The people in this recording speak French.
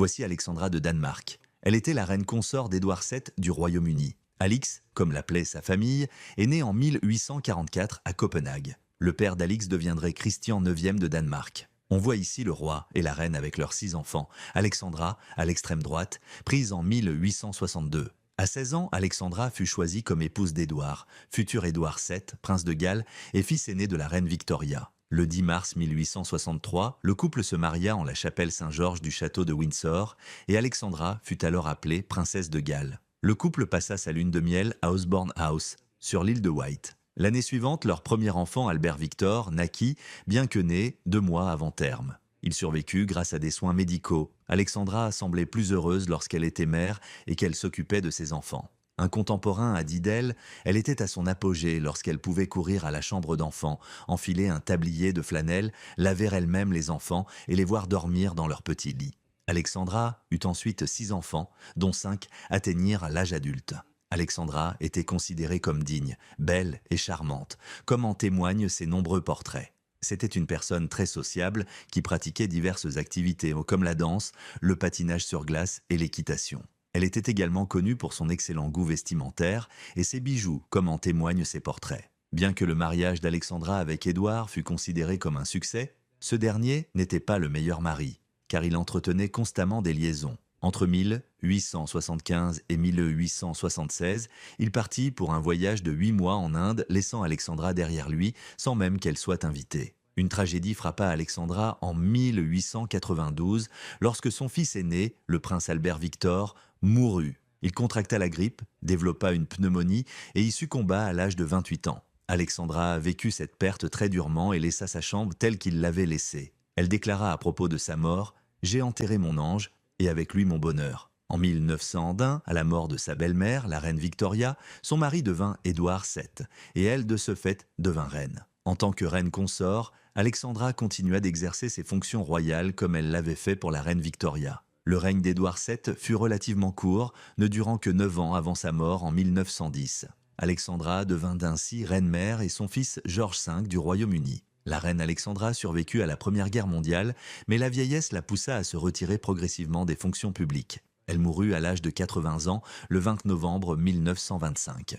Voici Alexandra de Danemark. Elle était la reine consort d'Édouard VII du Royaume-Uni. Alix, comme l'appelait sa famille, est née en 1844 à Copenhague. Le père d'Alix deviendrait Christian IXe de Danemark. On voit ici le roi et la reine avec leurs 6 enfants. Alexandra, à l'extrême droite, prise en 1862. À 16 ans, Alexandra fut choisie comme épouse d'Édouard, futur Édouard VII, prince de Galles et fils aîné de la reine Victoria. Le 10 mars 1863, le couple se maria en la chapelle Saint-Georges du château de Windsor et Alexandra fut alors appelée princesse de Galles. Le couple passa sa lune de miel à Osborne House, sur l'île de Wight. L'année suivante, leur premier enfant, Albert Victor, naquit, bien que né 2 mois avant terme. Il survécut grâce à des soins médicaux. Alexandra semblait plus heureuse lorsqu'elle était mère et qu'elle s'occupait de ses enfants. Un contemporain a dit d'elle, elle était à son apogée lorsqu'elle pouvait courir à la chambre d'enfants, enfiler un tablier de flanelle, laver elle-même les enfants et les voir dormir dans leur petit lit. Alexandra eut ensuite 6 enfants, dont 5 atteignirent l'âge adulte. Alexandra était considérée comme digne, belle et charmante, comme en témoignent ses nombreux portraits. C'était une personne très sociable qui pratiquait diverses activités comme la danse, le patinage sur glace et l'équitation. Elle était également connue pour son excellent goût vestimentaire et ses bijoux, comme en témoignent ses portraits. Bien que le mariage d'Alexandra avec Édouard fût considéré comme un succès, ce dernier n'était pas le meilleur mari, car il entretenait constamment des liaisons. Entre 1875 et 1876, il partit pour un voyage de 8 mois en Inde, laissant Alexandra derrière lui, sans même qu'elle soit invitée. Une tragédie frappa Alexandra en 1892, lorsque son fils aîné, le prince Albert Victor, mourut. Il contracta la grippe, développa une pneumonie et y succomba à l'âge de 28 ans. Alexandra vécut cette perte très durement et laissa sa chambre telle qu'il l'avait laissée. Elle déclara à propos de sa mort « J'ai enterré mon ange, et avec lui mon bonheur ». En 1901, à la mort de sa belle-mère, la reine Victoria, son mari devint Édouard VII, et elle, de ce fait, devint reine. En tant que reine consort, Alexandra continua d'exercer ses fonctions royales comme elle l'avait fait pour la reine Victoria. Le règne d'Édouard VII fut relativement court, ne durant que 9 ans avant sa mort en 1910. Alexandra devint ainsi reine-mère et son fils George V du Royaume-Uni. La reine Alexandra survécut à la Première Guerre mondiale, mais la vieillesse la poussa à se retirer progressivement des fonctions publiques. Elle mourut à l'âge de 80 ans le 20 novembre 1925.